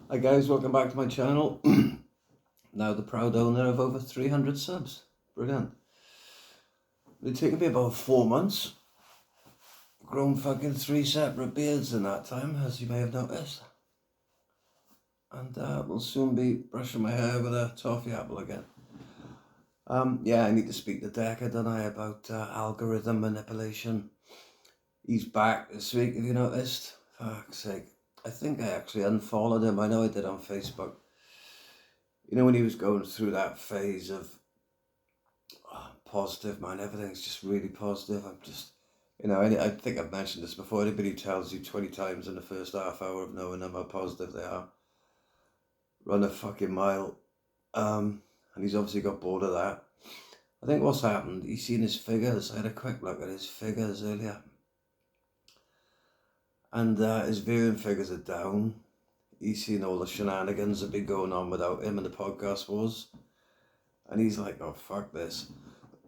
Hi guys, welcome back to my channel. Now the proud owner of over 300 subs. Brilliant. It's taken me about 4 months. Grown fucking 3 separate beards in that time, as you may have noticed. And will soon be brushing my hair with a toffee apple again. Yeah, I need to speak to Decca, don't I, about algorithm manipulation. He's back this week, have you noticed? Fuck's sake. I think I actually unfollowed him. I know I did on Facebook. You know, when he was going through that phase of positive, man, everything's just really positive. I'm just, I think I've mentioned this before. Anybody who tells you 20 times in the first half hour of knowing them how positive they are, run a fucking mile. And he's obviously got bored of that. I think what's happened, he's seen his figures. I had a quick look at his figures earlier. And his viewing figures are down. He's seen all the shenanigans that have been going on without him and the podcast wars. And he's like, oh, fuck this.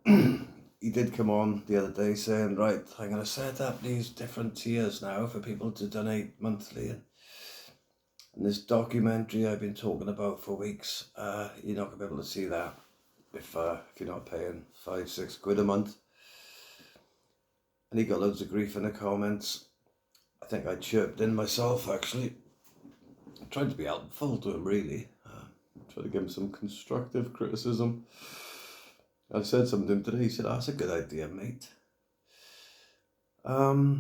He did come on the other day saying, right, I'm going to set up these different tiers now for people to donate monthly. And this documentary I've been talking about for weeks, you're not going to be able to see that if you're not paying 5-6 quid a month. And he got loads of grief in the comments. I think I chirped in myself, actually. I tried to be helpful to him, really. Try to give him some constructive criticism. I said something to him today. He said, that's a good idea, mate. But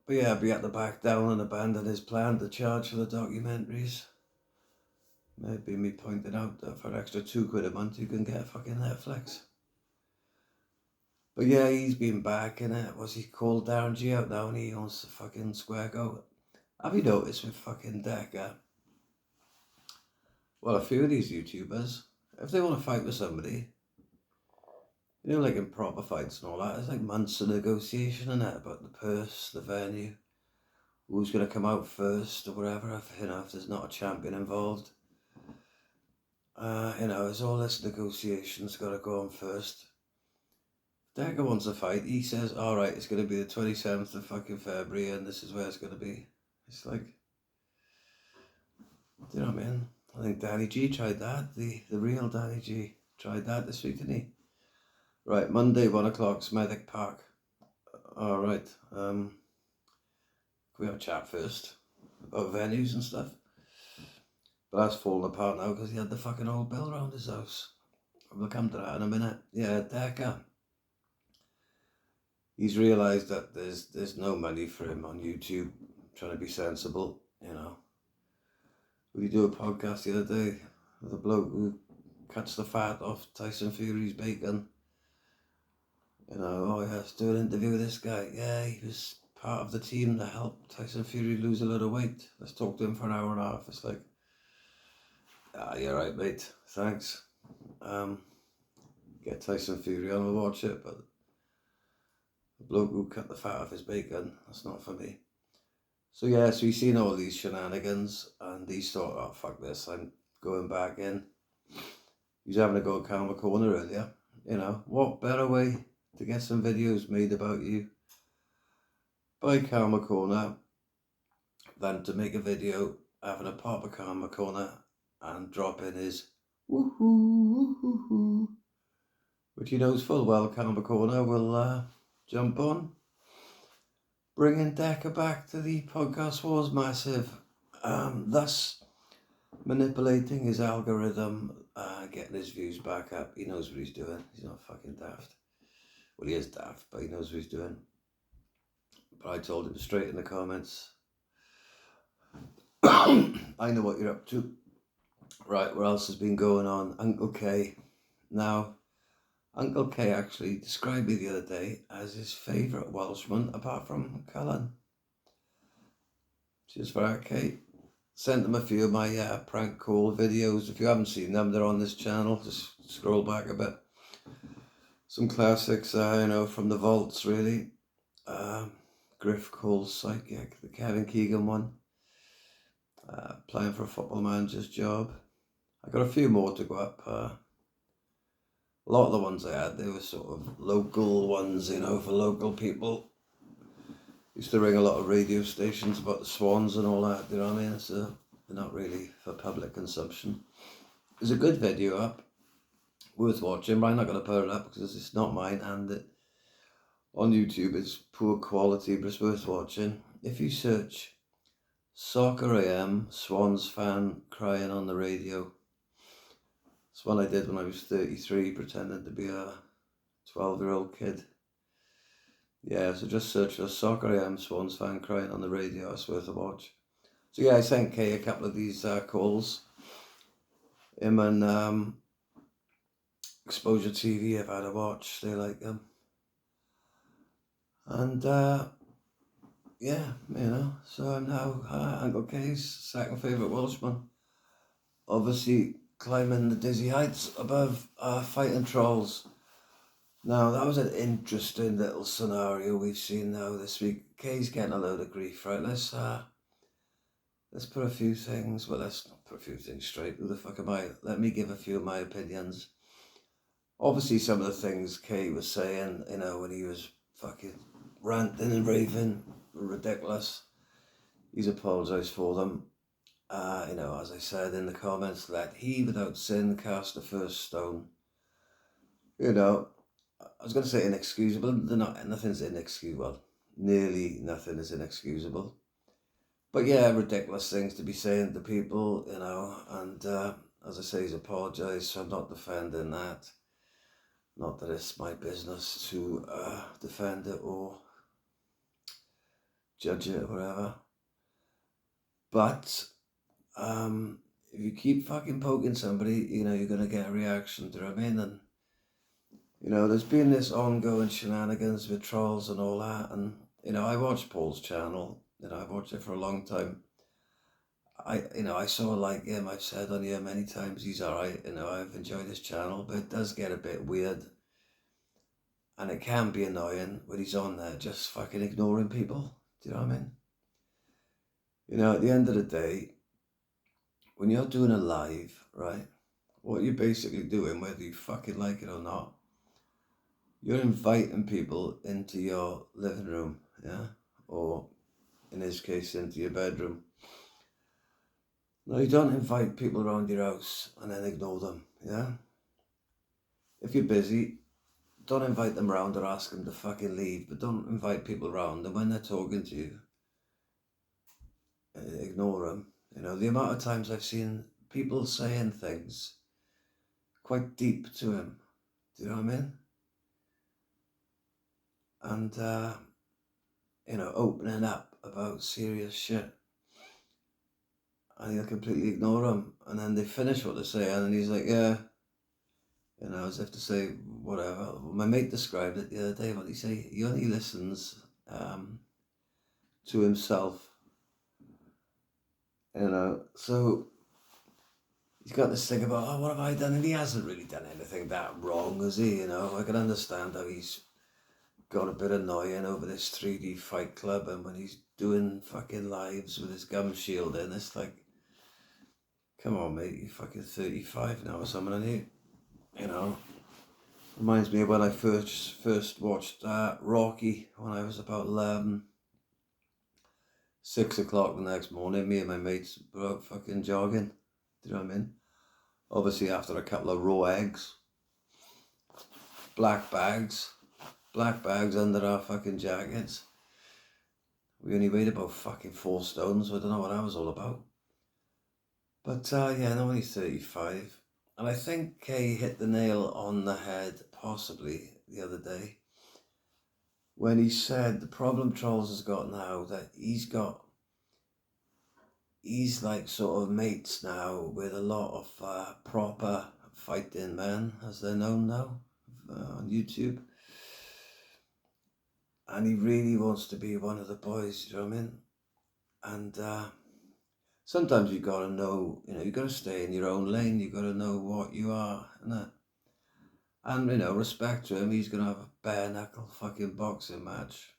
yeah, but he had to back down and abandon his plan to charge for the documentaries. Maybe me pointing out that for an extra 2 quid a month you can get fucking Netflix. But yeah, he's been back in it. What's he called? Darren G out now, and he owns the fucking Square Go. Have you noticed with fucking Decca? Well, a few of these YouTubers, if they want to fight with somebody, you know, like in proper fights and all that, it's like months of negotiation and that about the purse, the venue, who's going to come out first or whatever, if there's not a champion involved. It's all this negotiation's got to go on first. Decca wants a fight. He says, all right, it's going to be the 27th of fucking February and this is where it's going to be. It's like, do you know what I mean? I think Danny G tried that. The real Danny G tried that this week, didn't he? Right, Monday, 1 o'clock, Smethwick Park. All right. Can we have a chat first about venues and stuff? But that's falling apart now because he had the fucking old bill around his house. We'll come to that in a minute. Yeah, Decca. He's realised that there's no money for him on YouTube, trying to be sensible, you know. We do a podcast the other day with a bloke who cuts the fat off Tyson Fury's bacon. You know, oh yeah, let's do an interview with this guy. Yeah, he was part of the team that helped Tyson Fury lose a lot of weight. Let's talk to him for an hour and a half. It's like, you're right, mate. Thanks. Get Tyson Fury on, we'll watch it, but the bloke who cut the fat off his bacon, that's not for me. So yeah, so he's seen all these shenanigans and he's thought, oh fuck this, I'm going back in. He's having a go at Karma Corner earlier. You know, what better way to get some videos made about you by Karma Corner than to make a video having a pop of Karma Corner and drop in his woohoo, woohoo, which he knows full well Karma Corner will jump on. Bringing Decca back to the podcast wars massive, thus manipulating his algorithm, getting his views back up. He knows what he's doing. He's not fucking daft. Well, he is daft, but he knows what he's doing. But I told him straight in the comments, I know what you're up to. Right, what else has been going on? Uncle K. Now, Uncle K actually described me the other day as his favourite Welshman, apart from Cullen. Cheers for that, Kate. Sent them a few of my prank call videos. If you haven't seen them, they're on this channel. Just scroll back a bit. Some classics, from the vaults, really. Griff Cole's Psychic, the Kevin Keegan one. Applying for a football manager's job. I got a few more to go up. A lot of the ones I had, they were sort of local ones, for local people. Used to ring a lot of radio stations about the Swans and all that, you know what I mean? So They're not really for public consumption. There's a good video up, worth watching, but I'm not going to put it up because it's not mine, and it, on YouTube it's poor quality, but it's worth watching. If you search Soccer AM, Swans fan crying on the radio. It's one I did when I was 33, pretending to be a 12-year-old kid. Yeah, so just search for Soccer AM, Swans fan crying on the radio. It's worth a watch. So yeah, I sent Kay a couple of these calls. Him and Exposure TV, I've had a watch. They like them. And yeah, you know, so I'm now Uncle Kay's second favourite Welshman. Obviously climbing the dizzy heights above fighting trolls. Now, that was an interesting little scenario we've seen now this week. Kay's getting a load of grief, right? Let's put a few things, well, let's not put a few things straight. Who the fuck am I? Let me give a few of my opinions. Obviously, some of the things Kay was saying, you know, when he was fucking ranting and raving, were ridiculous. He's apologised for them. You know, as I said in the comments, let he without sin cast the first stone. You know, I was going to say inexcusable. Nothing's inexcusable. Well, nearly nothing is inexcusable. But yeah, ridiculous things to be saying to people, you know. And as I say, he's apologised, so I'm not defending that. Not that it's my business to defend it or judge it or whatever. But if you keep fucking poking somebody, you know, you're going to get a reaction, do you know what I mean? And you know, there's been this ongoing shenanigans with trolls and all that, and you know, I watched Paul's channel. You know, I've watched it for a long time. I sort of like him. I've said on here many times he's alright. You know, I've enjoyed his channel, but it does get a bit weird, and it can be annoying when he's on there just fucking ignoring people. Do you know what I mean? You know, at the end of the day, when you're doing a live, right, what you're basically doing, whether you fucking like it or not, you're inviting people into your living room, yeah? Or, in his case, into your bedroom. No, you don't invite people around your house and then ignore them, yeah? If you're busy, don't invite them around or ask them to fucking leave, but don't invite people around, and when they're talking to you, ignore them. You know, the amount of times I've seen people saying things quite deep to him, do you know what I mean? And, you know, opening up about serious shit. And he'll completely ignore them. And then they finish what they're saying, and he's like, yeah. You know, as if to say, whatever. My mate described it the other day, but he only listens to himself. You know, so he's got this thing about, oh, what have I done? And he hasn't really done anything that wrong, has he? You know, I can understand how he's got a bit annoying over this 3D Fight Club, and when he's doing fucking lives with his gum shield in, it's like, come on, mate, you're fucking 35 now or something, and you know, reminds me of when I first watched Rocky when I was about 11. 6 o'clock the next morning, me and my mates were out fucking jogging. Do you know what I mean? Obviously after a couple of raw eggs, black bags under our fucking jackets. We only weighed about fucking 4 stones, so I don't know what that was all about. But yeah, I'm only 35. And I think Kay hit the nail on the head, possibly, the other day, when he said the problem Trolls has got now, that he's like sort of mates now with a lot of proper fighting men, as they're known now, on YouTube. And he really wants to be one of the boys, you know what I mean? And sometimes you got to know, you know, you got to stay in your own lane. You got to know what you are, innit? And, you know, respect to him, he's going to have a bare knuckle fucking boxing match.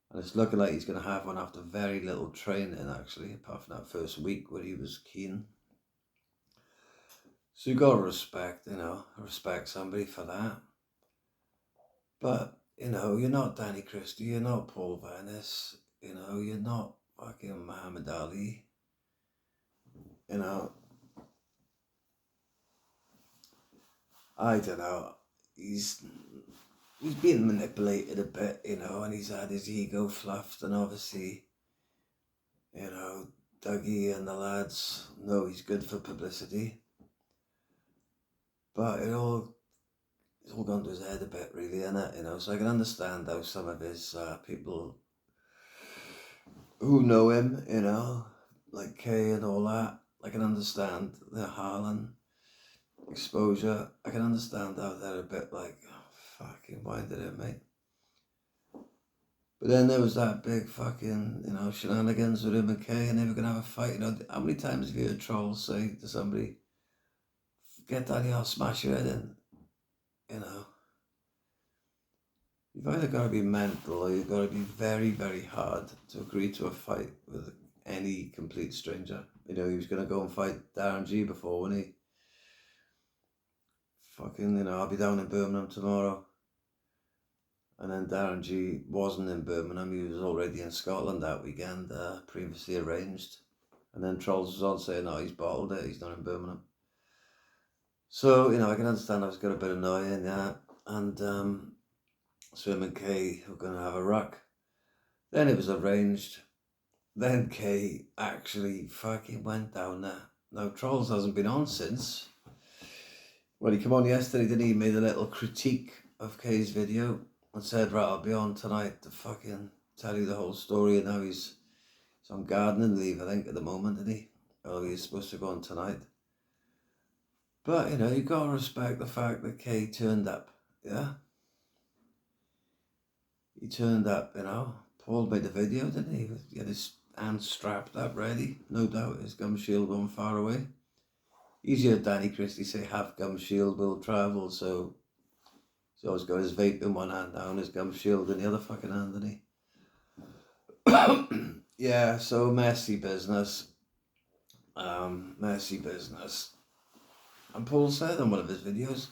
And it's looking like he's going to have one after very little training, actually, apart from that first week where he was keen. So you got to respect, you know, respect somebody for that. But, you know, you're not Danny Christie, you're not Paul Venice, you know, you're not fucking Muhammad Ali. you know, I don't know, he's been manipulated a bit, you know, and he's had his ego fluffed, and obviously, you know, Dougie and the lads know he's good for publicity, but it's all gone to his head a bit, really, innit, you know, so I can understand how some of his people who know him, you know, like Kay and all that, I can understand the Harlan exposure. I can understand how they're a bit like, oh, fucking wind it in, mate. But then there was that big fucking, you know, shenanigans with him and Kay, and they were going to have a fight. You know, how many times have you heard trolls say to somebody, get down here, I'll smash your head in, you know? You've either got to be mental or you've got to be very, very hard to agree to a fight with any complete stranger. You know, he was going to go and fight Darren G before, wasn't he? Fucking, you know, I'll be down in Birmingham tomorrow. And then Darren G wasn't in Birmingham, he was already in Scotland that weekend, previously arranged. And then Trolls was on saying, no, he's bottled it, he's not in Birmingham. So, you know, I can understand that was got a bit annoying, yeah. And Swim and Kay were going to have a ruck. Then it was arranged. Then Kay actually fucking went down there. Now, Trolls hasn't been on since. Well, he came on yesterday, didn't he? He made a little critique of Kay's video and said, right, I'll be on tonight to fucking tell you the whole story. And now he's on gardening leave, I think, at the moment, isn't he? Oh, he's supposed to go on tonight. But, you know, you got to respect the fact that Kay turned up, yeah? He turned up, you know. Paul made the video, didn't he? He had his hands strapped up, ready. No doubt his gum shield going far away. He's heard Danny Christie say, half gum shield will travel, so he's always got his vape in one hand down, his gum shield in the other fucking hand, didn't he? Yeah, so messy business. Messy business. And Paul said on one of his videos,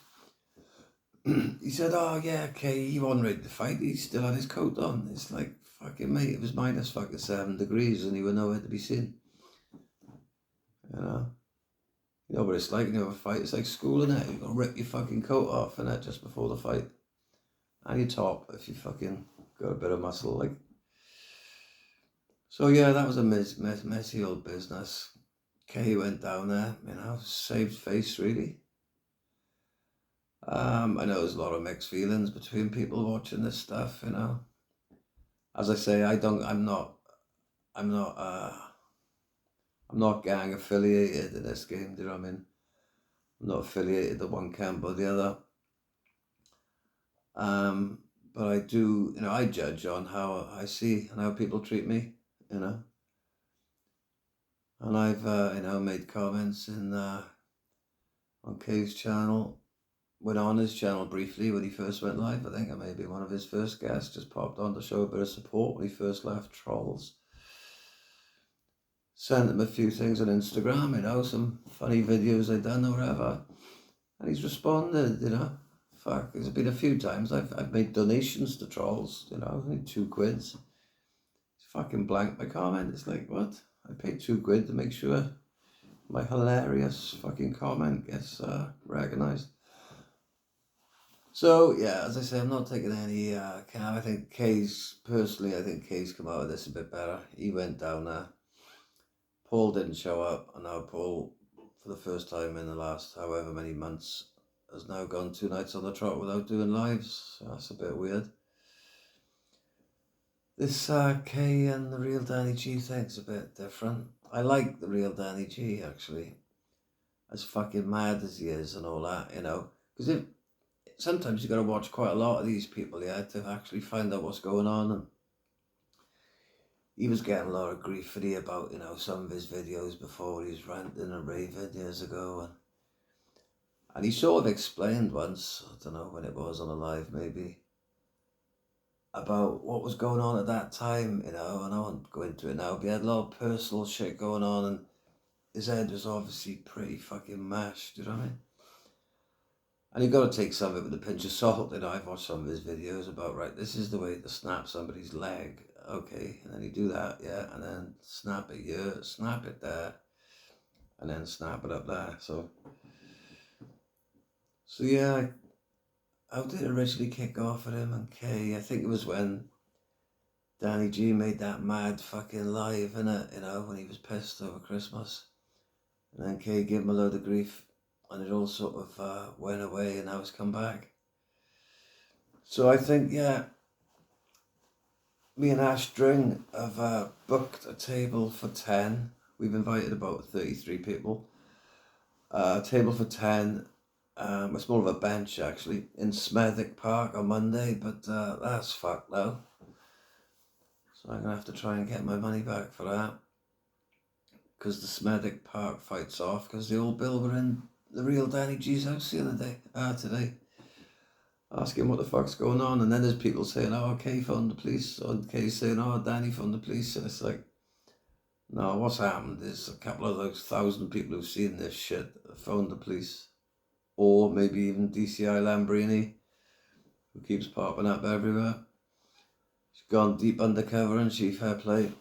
he said, oh yeah, okay, he wasn't ready to fight, he still had his coat on. It's like, fucking mate, it was minus fucking 7 degrees and he was nowhere to be seen. You know what it's like when you have a fight, it's like school, innit? You've got to rip your fucking coat off, innit, just before the fight. And your top, if you fucking got a bit of muscle, like. So yeah, that was a messy old business. Kay went down there, you know, saved face, really. I know there's a lot of mixed feelings between people watching this stuff, you know. As I say, I'm not gang affiliated in this game, do you know what I mean? I'm not affiliated to one camp or the other. But I do, you know, I judge on how I see and how people treat me, you know. And I've, you know, made comments on Kay's channel. Went on his channel briefly when he first went live. I think I may be one of his first guests. Just popped on to show a bit of support when he first left Trolls. Sent him a few things on Instagram, you know, some funny videos I'd done or whatever. And he's responded, you know. Fuck, there's been a few times I've made donations to Trolls, you know, only £2. It's fucking blank my comment. It's like, what? I paid £2 to make sure my hilarious fucking comment gets recognised. So, yeah, as I say, I'm not taking any cab. I think Kay's come out of this a bit better. He went down there. Paul didn't show up, and now Paul, for the first time in the last however many months, has now gone 2 nights on the trot without doing lives. So that's a bit weird. This Kay and the real Danny G thing's a bit different. I like the real Danny G, actually. As fucking mad as he is and all that, you know. Because sometimes you got to watch quite a lot of these people, yeah, to actually find out what's going on. And he was getting a lot of grief for about, you know, some of his videos before he was ranting and raving years ago. And he sort of explained once, I don't know when it was on a live maybe, about what was going on at that time, you know, and I won't go into it now, but he had a lot of personal shit going on and his head was obviously pretty fucking mashed, you know what I mean? And you've got to take some of it with a pinch of salt. You know, I've watched some of his videos about, right, this is the way to snap somebody's leg. Okay, and then you do that, yeah, and then snap it here, snap it there. and then snap it up there. So yeah, how did it originally kick off with him and Kay? I think it was when Danny G made that mad fucking live, innit, you know, when he was pissed over Christmas. And then Kay gave him a load of grief, and it all sort of went away, and now it's come back. So I think, yeah, me and Ash Dring have booked a table for 10. We've invited about 33 people. A table for 10. It's more of a bench, actually, in Smethwick Park on Monday, but that's fucked now. So I'm going to have to try and get my money back for that. Because the Smethwick Park fight's off, because the old Bill were in the real Danny G's house the other day, today, asking what the fuck's going on. And then there's people saying, oh, Kay phoned the police, or Kay saying, oh, Danny phoned the police. And it's like, no, what's happened is a couple of those 1,000 people who've seen this shit phoned the police. Or maybe even DCI Lambrini, who keeps popping up everywhere. She's gone deep undercover and she fair play.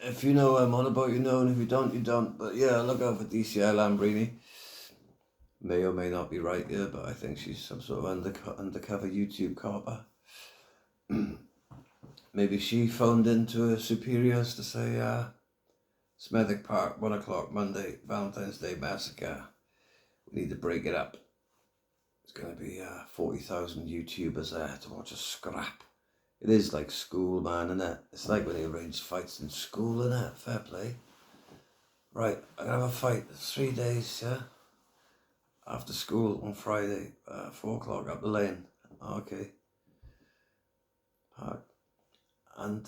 If you know what I'm on about, you know, and if you don't, you don't. But yeah, look out for DCI Lambrini. May or may not be right here, but I think she's some sort of undercover YouTube copper. Maybe she phoned into her superiors to say, Smethwick Park, 1 o'clock Monday, Valentine's Day massacre. We need to break it up. There's going to be 40,000 YouTubers there to watch a scrap. It is like school, man, innit? It's like when they arrange fights in school, innit? Fair play. Right, I'm going to have a fight. 3 days, yeah? After school on Friday, 4 o'clock up the lane. Okay. Park. And,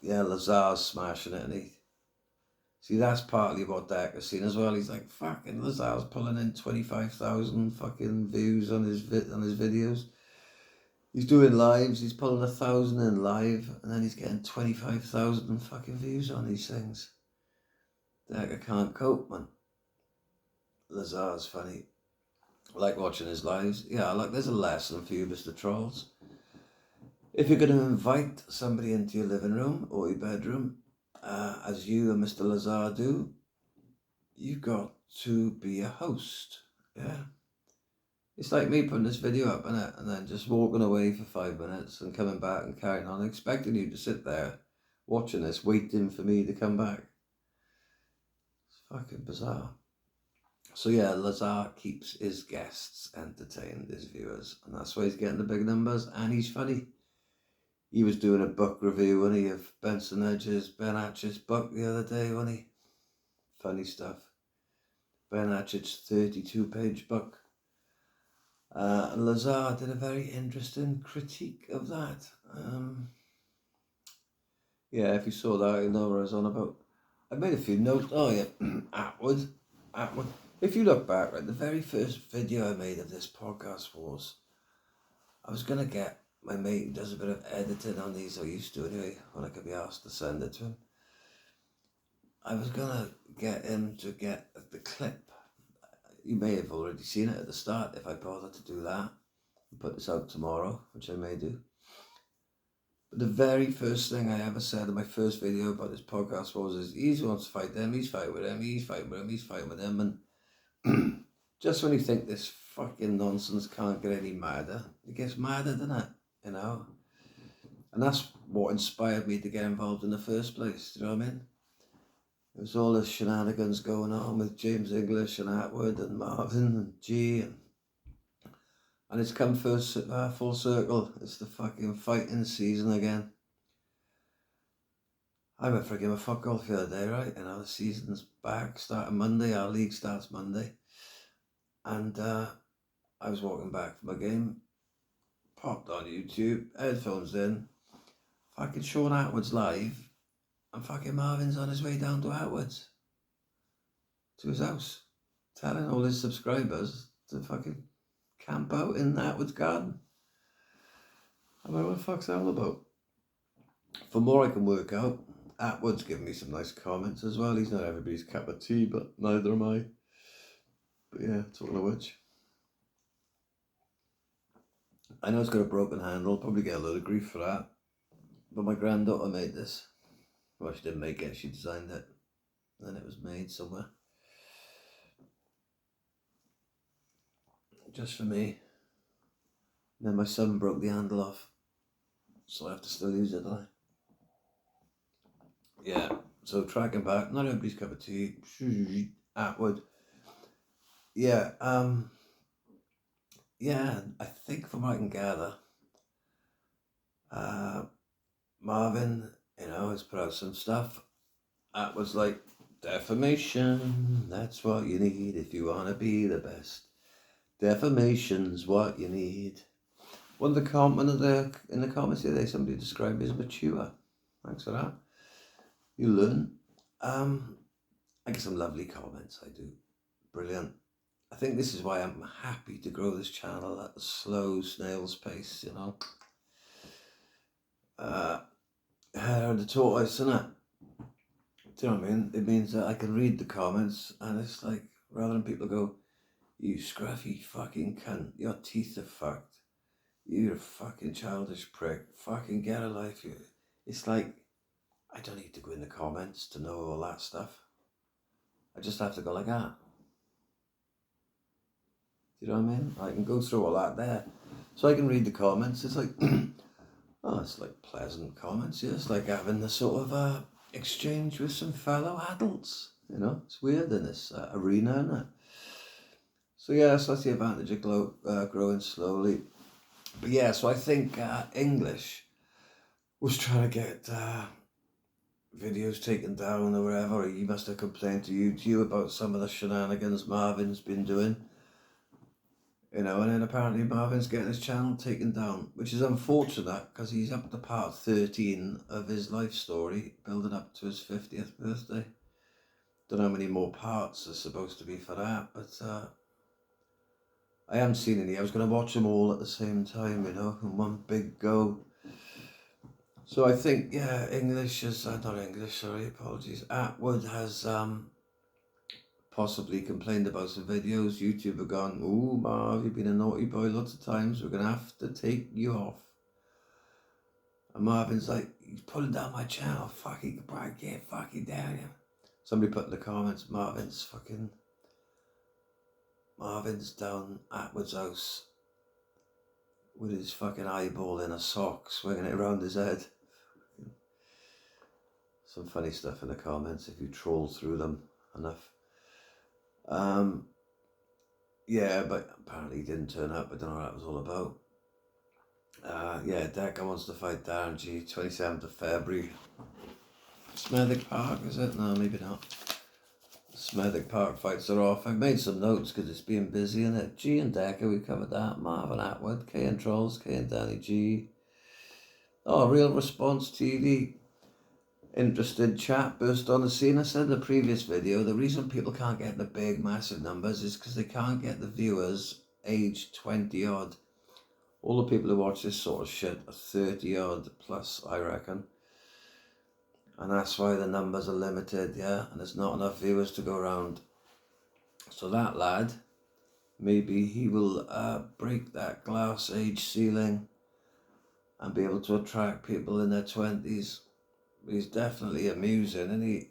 yeah, Lazar's smashing it, and he... See, that's partly what Decca's seen as well. He's like, fucking Lazar's pulling in 25,000 fucking views on his videos. He's doing lives, he's pulling 1,000 in live, and then he's getting 25,000 fucking views on these things. Decca can't cope, man. Lazar's funny. I like watching his lives. Yeah, like there's a lesson for you, Mr. Trolls. If you're going to invite somebody into your living room or your bedroom, as you and Mr. Lazar do, you've got to be a host, yeah? It's like me putting this video up, innit? And then just walking away for 5 minutes and coming back and carrying on, expecting you to sit there watching this, waiting for me to come back. It's fucking bizarre. So yeah, Lazar keeps his guests entertained, his viewers, and that's why he's getting the big numbers, and he's funny. He was doing a book review, wasn't he, of Ben Hatchett's book the other day, wasn't he? Funny stuff. Ben Hatchett's 32-page book. And Lazar did a very interesting critique of that. Yeah, if you saw that, you know what I was on about. I made a few notes. Oh yeah, Atwood. If you look back, right, the very first video I made of this podcast was, I was going to get my mate who does a bit of editing on these, or used to anyway, when I could be asked to send it to him. I was going to get him to get the clip. You may have already seen it at the start if I bother to do that. I'll put this out tomorrow, which I may do. But the very first thing I ever said in my first video about this podcast was, he wants to fight them, he's fighting with them, he's fighting with them, he's fighting with them. And just when you think this fucking nonsense can't get any madder, it gets madder, doesn't it? You know? And that's what inspired me to get involved in the first place, do you know what I mean? There was all the shenanigans going on with James English and Atwood and Marvin and G, and it's come full circle. It's the fucking fighting season again. I went for a game of foot golf the other day, right? You know, the season's back, starting Monday. Our league starts Monday. And I was walking back from my game, popped on YouTube, headphones in, fucking Sean Atwood's live, and fucking Marvin's on his way down to Atwood's, to his house, telling all his subscribers to fucking camp out in Atwood's garden. I'm like, what the fuck's that all about? For more I can work out, Atwood's given me some nice comments as well. He's not everybody's cup of tea, but neither am I. But yeah, talking of which, I know it's got a broken handle, probably get a load of grief for that. But my granddaughter made this. Well, she didn't make it, she designed it. And it was made somewhere. just for me. And then my son broke the handle off, so I have to still use it, don't I? Yeah, so tracking back, not everybody's cup of tea. Atwood. Yeah, yeah, I think from what I can gather, Marvin, has put out some stuff. That was like, defamation, that's what you need if you want to be the best. Defamation's what you need. One of the in the comments today, somebody described me as mature. Thanks for that. You learn. I get some lovely comments, I do. Brilliant. I think this is why I'm happy to grow this channel at a slow snail's pace, Hair and the tortoise, isn't it? Do you know what I mean? It means that I can read the comments, and it's like, rather than people go, you scruffy fucking cunt, your teeth are fucked, you're a fucking childish prick, fucking get a life. It's like, I don't need to go in the comments to know all that stuff. I just have to go like that. Do you know what I mean? I can go through all that there. So I can read the comments. It's like, oh, it's like pleasant comments. Yeah, it's like having the sort of exchange with some fellow adults. It's weird in this arena, isn't it? So yeah, so that's the advantage of growing slowly. But yeah, so I think English was trying to get videos taken down or whatever. He must have complained to YouTube about some of the shenanigans Marvin's been doing. And then apparently Marvin's getting his channel taken down, which is unfortunate because he's up to part 13 of his life story, building up to his 50th birthday. Don't know how many more parts are supposed to be for that, but I haven't seen any. I was going to watch them all at the same time, in one big go. So I think, yeah, apologies. Atwood has possibly complained about some videos. YouTube have gone, ooh, Marv, you've been a naughty boy lots of times. We're going to have to take you off. And Marvin's like, he's pulling down my channel. Fucking, get fucking down here. Somebody put in the comments, Marvin's down Atwood's house with his fucking eyeball in a sock, swinging it around his head. Some funny stuff in the comments if you troll through them enough. Yeah, but apparently he didn't turn up. I don't know what that was all about. Yeah, Decca wants to fight Darren G, 27th of February. Smethwick Park, is it? No, maybe not. Smethwick Park fights are off. I've made some notes because it's been busy, isn't it? G and Decca, we covered that. Marvin Atwood, K and Trolls, K and Danny G. Oh, Real Response TV. Interested chat burst on the scene. I said in the previous video, the reason people can't get the big, massive numbers is because they can't get the viewers aged 20 odd. All the people who watch this sort of shit are 30 odd plus, I reckon. And that's why the numbers are limited, yeah? And there's not enough viewers to go around. So that lad, maybe he will break that glass age ceiling and be able to attract people in their 20s. He's definitely amusing, and he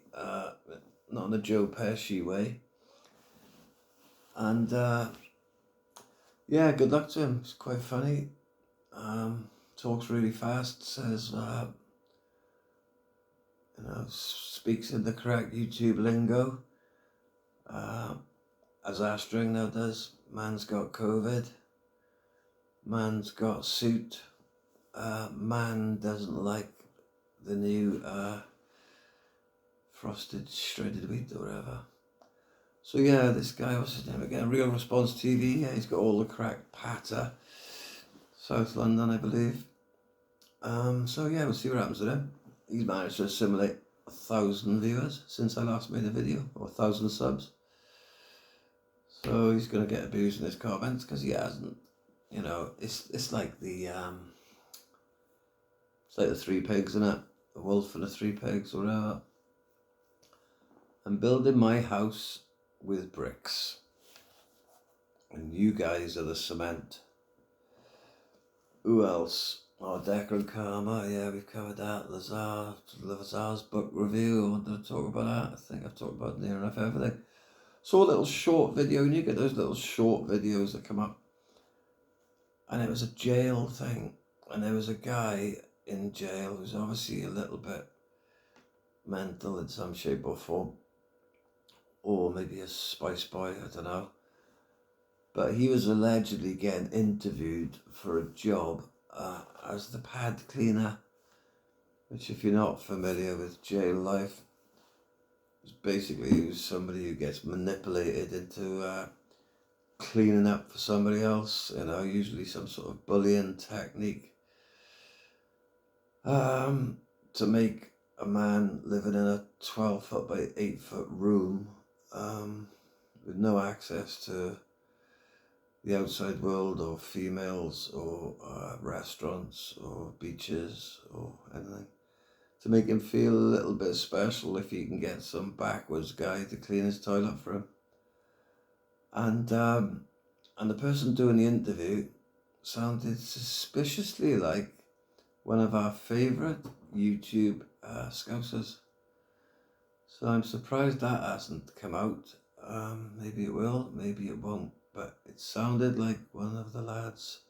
not in a Joe Pesci way. And yeah, good luck to him. It's quite funny. Talks really fast. Says speaks in the correct YouTube lingo. As Astring now does. Man's got COVID. Man's got suit. Man doesn't like the new frosted shredded wheat or whatever. So yeah, this guy, what's his name again? Real Response TV. Yeah, he's got all the correct patter. South London, I believe. So yeah, we'll see what happens with him. He's managed to assimilate 1,000 viewers since I last made a video, or 1,000 subs. So he's gonna get abused in his comments because he hasn't. It's like the three pigs, isn't it? The wolf and the three pigs, or whatever. I'm building my house with bricks, and you guys are the cement. Who else? Oh, Decca and Karma, yeah, we've covered that. Lazar's book review, I wanted to talk about that. I think I've talked about near enough everything. So a little short video, and you get those little short videos that come up. and it was a jail thing, and there was a guy in jail who's obviously a little bit mental in some shape or form, or maybe a spice boy, I don't know. But he was allegedly getting interviewed for a job as the pad cleaner, which, if you're not familiar with jail life, is basically somebody who gets manipulated into cleaning up for somebody else, usually some sort of bullying technique, to make a man living in a 12 foot by 8 foot room with no access to the outside world or females or restaurants or beaches or anything, to make him feel a little bit special if he can get some backwards guy to clean his toilet for him. And the person doing the interview sounded suspiciously like one of our favourite YouTube Scousers. So I'm surprised that hasn't come out. Maybe it will, maybe it won't. But it sounded like one of the lads,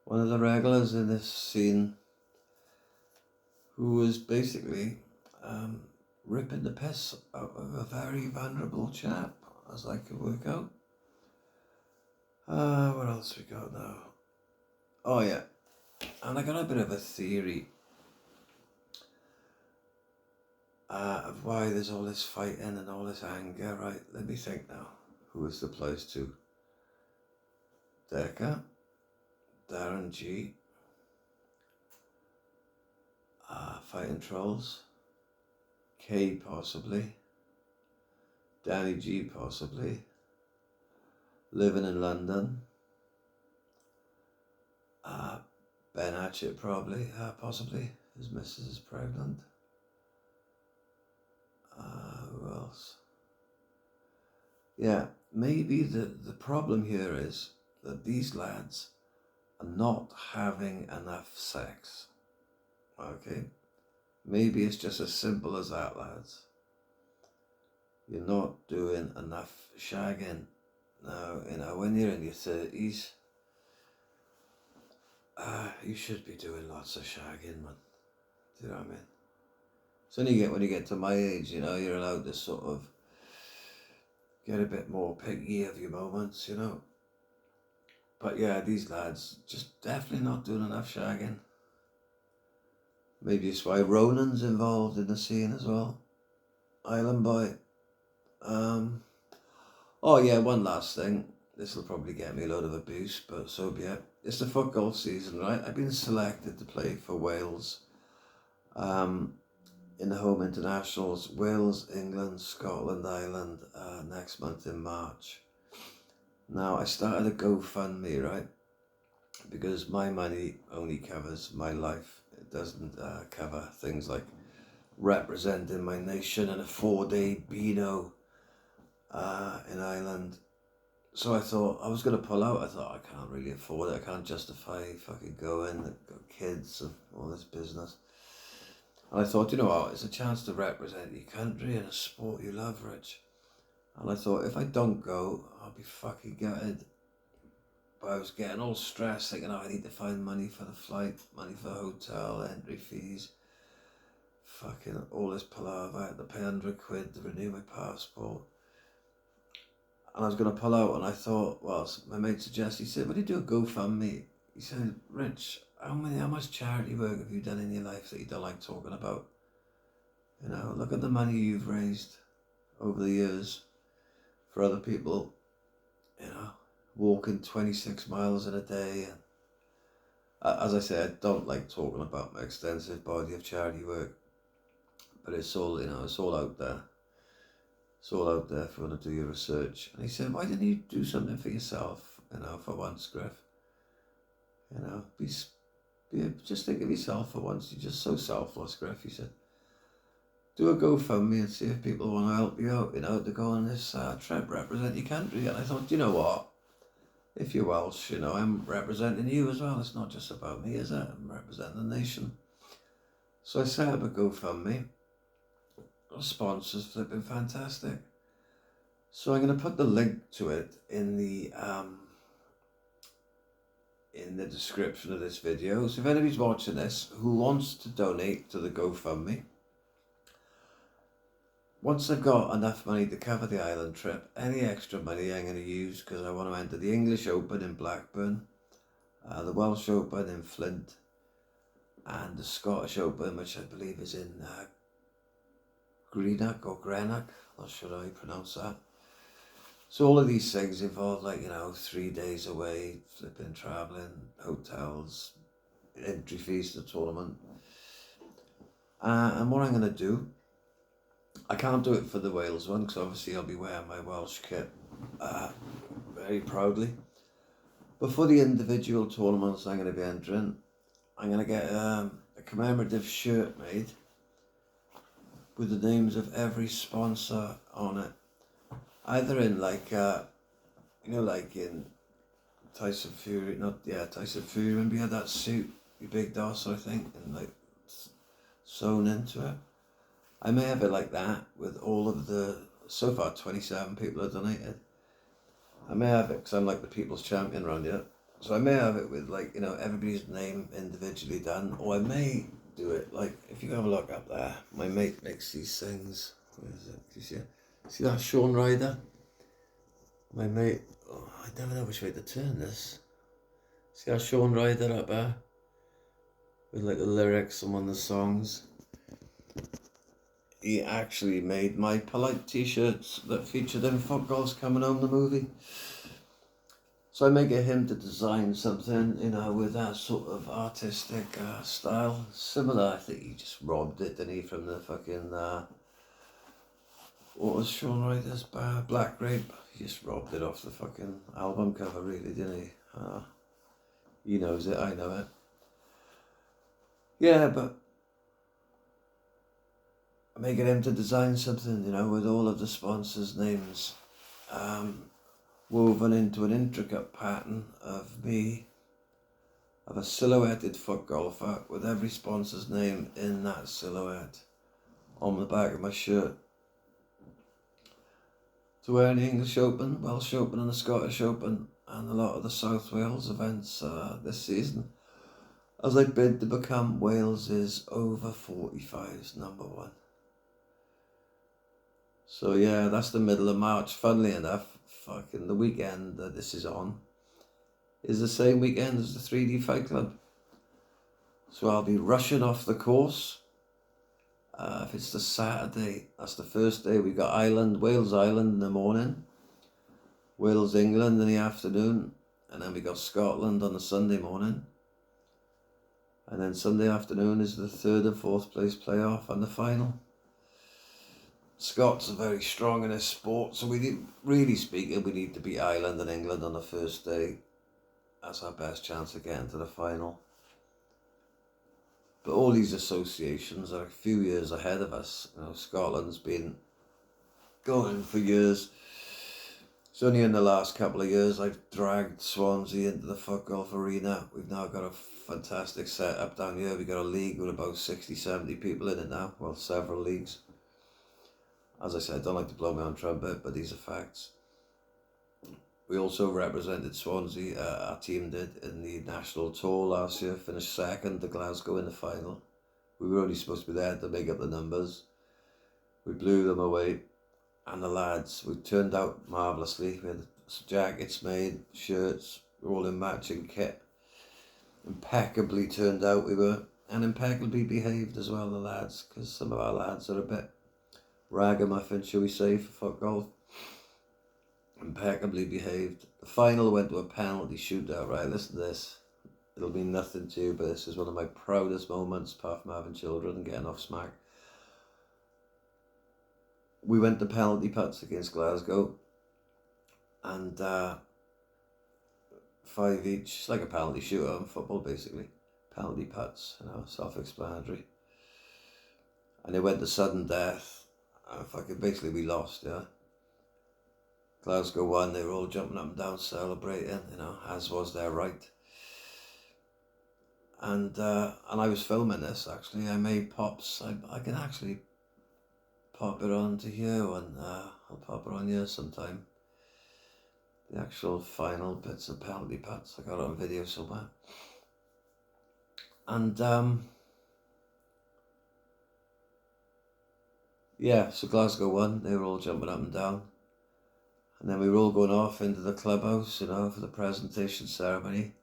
one of the regulars in this scene, who was basically ripping the piss out of a very vulnerable chap, as I could work out. What else we got now? Oh yeah, and I got a bit of a theory of why there's all this fighting and all this anger, right? Let me think now. Who this applies to? Decca, Darren G, Fighting Trolls, K possibly, Danny G possibly, Living in London, Ben Hatchett probably, possibly, his missus is pregnant. Who else? Yeah, maybe the problem here is that these lads are not having enough sex. Okay? Maybe it's just as simple as that, lads. You're not doing enough shagging. Now, when you're in your 30s, you should be doing lots of shagging, man. Do you know what I mean? It's only when you get to my age, you're allowed to sort of get a bit more picky of your moments, But yeah, these lads just definitely not doing enough shagging. Maybe it's why Ronan's involved in the scene as well. Island Boy. Oh yeah, one last thing. This will probably get me a load of abuse, but so be it. It's the football season, right? I've been selected to play for Wales. In the home internationals, Wales, England, Scotland, Ireland, next month in March. Now, I started a GoFundMe, right? Because my money only covers my life. It doesn't cover things like representing my nation in a 4-day Beano in Ireland. So I thought I was going to pull out. I thought, I can't really afford it. I can't justify fucking going. I've got kids and all this business. And I thought, you know what, it's a chance to represent your country in a sport you love, Rich. And I thought, if I don't go, I'll be fucking gutted. But I was getting all stressed, thinking, I need to find money for the flight, money for the hotel, entry fees. Fucking all this palaver. I had to pay £100 to renew my passport. And I was going to pull out, and I thought, well, my mate suggested, he said, "Would you do a GoFundMe?" He said, "Rich, how much charity work have you done in your life that you don't like talking about? Look at the money you've raised over the years for other people, walking 26 miles in a day." And as I said, I don't like talking about my extensive body of charity work, but it's all, it's all out there. It's all out there if you want to do your research. And he said, "Why didn't you do something for yourself, for once, Griff? Just think of yourself for once. You're just so selfless, Griff," he said. "Do a GoFundMe and see if people want to help you out, to go on this trip, represent your country." And I thought, you know what? If you're Welsh, I'm representing you as well. It's not just about me, is it? I'm representing the nation. So I set up a GoFundMe. The sponsors flipping fantastic. So I'm going to put the link to it in the in the description of this video. So if anybody's watching this who wants to donate to the GoFundMe, once I've got enough money to cover the island trip, any extra money I'm going to use because I want to enter the English Open in Blackburn, the Welsh Open in Flint, and the Scottish Open, which I believe is in Greenock, not sure how you pronounce that. So all of these things involve 3 days away, flipping, travelling, hotels, entry fees to the tournament. And what I'm going to do, I can't do it for the Wales one because obviously I'll be wearing my Welsh kit very proudly. But for the individual tournaments I'm going to be entering, I'm going to get a commemorative shirt made with the names of every sponsor on it. Either in like in Tyson Fury, Tyson Fury, remember he had that suit, the big doss, I think, and sewn into it. I may have it like that with all of the, so far 27 people have donated. I may have it because I'm like the people's champion around here. So I may have it with everybody's name individually done, or I may do it if you have a look up there, my mate makes these things. Where is it? Do you see it? See that Sean Ryder? My mate, I never know which way to turn this. See that Sean Ryder up there? With the lyrics on one of the songs. He actually made my polite t-shirts that featured in Fuck Girls Coming Home, the movie. So I may get him to design something, with that sort of artistic style. Similar, I think he just robbed it, didn't he, from the fucking, what was Sean Ryder's Black Grape? He just robbed it off the fucking album cover, really, didn't he? He knows it, I know it. Yeah, but I may get him to design something, with all of the sponsors' names woven into an intricate pattern of a silhouetted foot golfer with every sponsor's name in that silhouette on the back of my shirt. To wear in the English Open, Welsh Open and the Scottish Open and a lot of the South Wales events this season, as I bid to become Wales's over 45's number one. So yeah, that's the middle of March. Funnily enough, fucking the weekend that this is on is the same weekend as the 3D Fight Club. So I'll be rushing off the course. If it's the Saturday, that's the first day. We got Wales Island in the morning, Wales England in the afternoon, and then we got Scotland on the Sunday morning. And then Sunday afternoon is the 3rd and 4th place playoff and the final. Scots are very strong in this sport, so we need to beat Ireland and England on the first day. That's our best chance of getting to the final. But all these associations are a few years ahead of us. Scotland's been going for years. It's only in the last couple of years I've dragged Swansea into the Fuck Golf arena. We've now got a fantastic setup down here. We've got a league with about 60, 70 people in it now. Well, several leagues. As I said, I don't like to blow my own trumpet, but these are facts. We also represented Swansea, our team did, in the national tour last year, finished second to Glasgow in the final. We were only supposed to be there to make up the numbers. We blew them away, and the lads, we turned out marvellously. We had jackets made, shirts, we're all in matching kit. Impeccably turned out we were, and impeccably behaved as well, the lads, because some of our lads are a bit ragamuffin, shall we say, for Fuck Golf. Impeccably behaved. The final went to a penalty shootout, right? Listen to this. It'll mean nothing to you, but this is one of my proudest moments, apart from having children and getting off smack. We went to penalty putts against Glasgow, and 5 each. It's like a penalty shootout in football, basically. Penalty putts, self-explanatory. And it went to sudden death. Basically we lost, yeah. Glasgow won, they were all jumping up and down celebrating, as was their right. And I was filming this, actually. I made pops. I can actually pop it on to you, and I'll pop it on here sometime. the actual final bits of penalty putts. I got it on video somewhere. And yeah, so Glasgow won. They were all jumping up and down. And then we were all going off into the clubhouse, you know, for the presentation ceremony.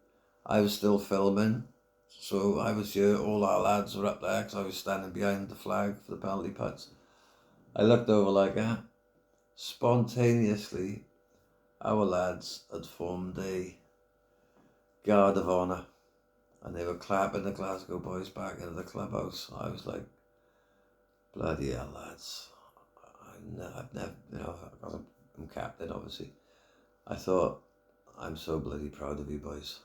I was still filming. So I was here, all our lads were up there because I was standing behind the flag for the penalty putts. I looked over like that. Spontaneously, our lads had formed a guard of honour and they were clapping the Glasgow boys back into the clubhouse. I was like, bloody hell, lads. I've never, you know, I'm captain, obviously. I thought, I'm so bloody proud of you boys.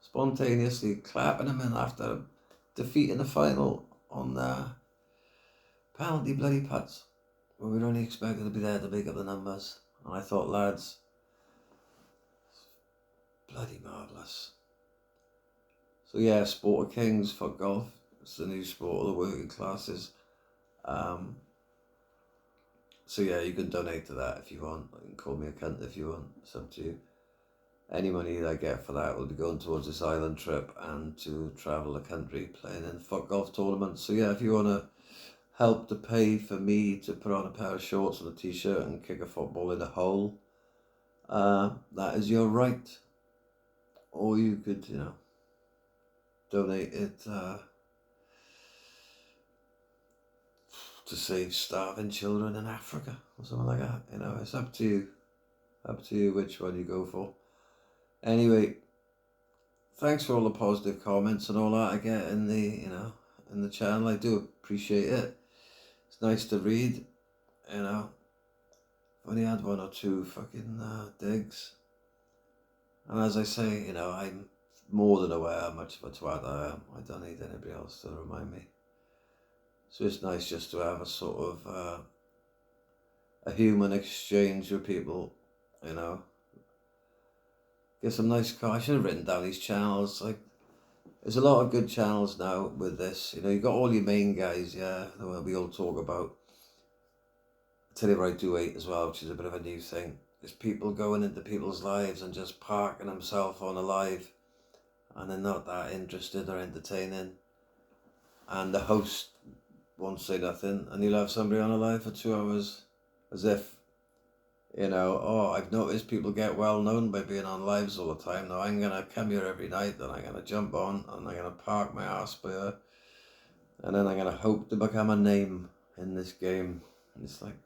Spontaneously clapping them in after defeating the final on the penalty bloody putts. We were only expected to be there to make up the numbers. And I thought, lads, bloody marvellous. So yeah, Sport of Kings, fuck golf. It's the new sport of the working classes. So yeah, you can donate to that if you want. You can call me a cunt if you want. It's up to you. Any money that I get for that will be going towards this island trip and to travel the country playing in fuck golf tournaments. So yeah, if you want to help to pay for me to put on a pair of shorts and a t-shirt and kick a football in a hole, that is your right. Or you could, you know, donate it to save starving children in Africa or something like that. You know, it's up to you. Up to you which one you go for. Anyway, thanks for all the positive comments and all that I get in the, you know, in the channel. I do appreciate it. It's nice to read, you know. I've only had one or two fucking digs. And as I say, you know, I'm more than aware how much of a twat I am. I don't need anybody else to remind me. So it's nice just to have a sort of a human exchange with people, you know. Get some nice I should have written down these channels. Like, there's a lot of good channels now with this. You know, you got all your main guys, yeah, that we all talk about. I tell you what I do hate as well, which is a bit of a new thing. There's people going into people's lives and just parking themselves on a live, and they're not that interested or entertaining. And the host won't say nothing, and you'll have somebody on a live for 2 hours, as if, you know, oh, I've noticed people get well known by being on lives all the time. Now I'm going to come here every night and I'm going to jump on and I'm going to park my ass by her. And then I'm going to hope to become a name in this game. And it's like,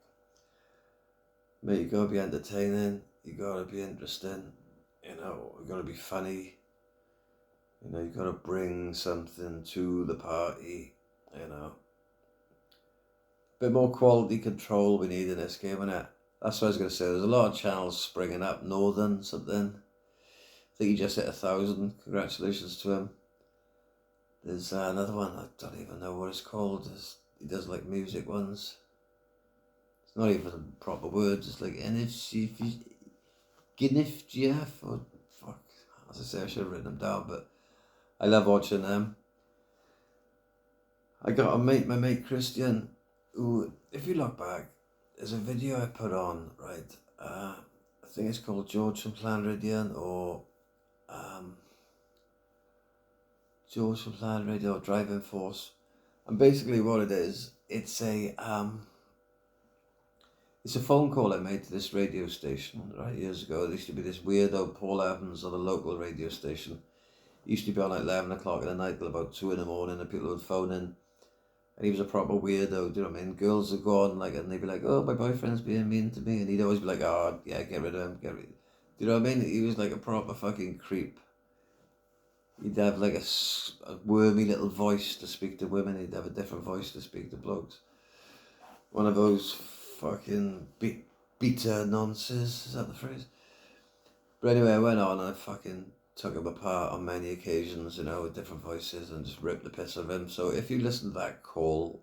mate, you got to be entertaining. You got to be interesting. You know, you got to be funny. You know, you got to bring something to the party, you know. A bit more quality control we need in this game, innit? That's what I was going to say. There's a lot of channels springing up. Northern something. I think he just hit 1,000. Congratulations to him. There's another one. I don't even know what it's called. He does like music ones. It's not even proper words. It's like NFG, GNFGF or fuck. As I say, I should have written them down, but I love watching them. I got my mate Christian, who, if you look back, there's a video I put on, right? I think it's called George from Llanryddion or George from Llanryddion or Driving Force. And basically what it is, it's a phone call I made to this radio station, right, years ago. There used to be this weirdo Paul Evans on a local radio station. He used to be on at 11 o'clock in the night till about 2 in the morning, and people would phone in. And he was a proper weirdo, do you know what I mean? Girls would go on, like, and they'd be like, oh, my boyfriend's being mean to me. And he'd always be like, oh, yeah, get rid of him, Do you know what I mean? He was like a proper fucking creep. He'd have like a wormy little voice to speak to women. He'd have a different voice to speak to blokes. One of those fucking beta nonsense, is that the phrase? But anyway, I went on and I fucking took him apart on many occasions, you know, with different voices and just ripped the piss out of him. So if you listen to that call,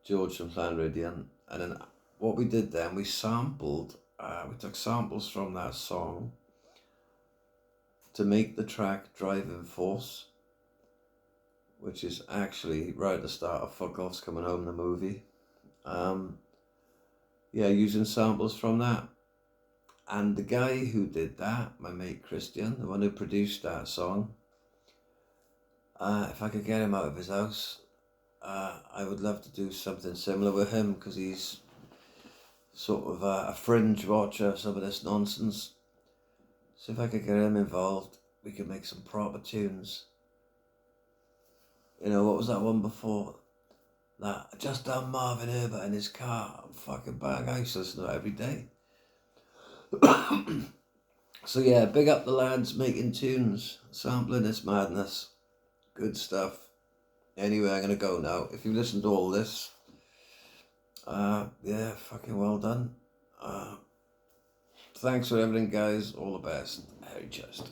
George from Llanryddion, and then what we did then, we sampled, we took samples from that song to make the track Driving Force, which is actually right at the start of Fuck Off's Coming Home, the movie. Yeah, using samples from that. And the guy who did that, my mate Christian, the one who produced that song, if I could get him out of his house, I would love to do something similar with him, because he's sort of a fringe watcher of some of this nonsense. So if I could get him involved, we could make some proper tunes. You know, what was that one before? That I just done Marvin Herbert in his car. I'm fucking bang. I used to listen to it every day. So yeah, big up the lads making tunes, sampling this madness. Good stuff. Anyway, I'm going to go now. If you listened to all this, yeah, fucking well done. Thanks for everything, guys. All the best. Harry Chest.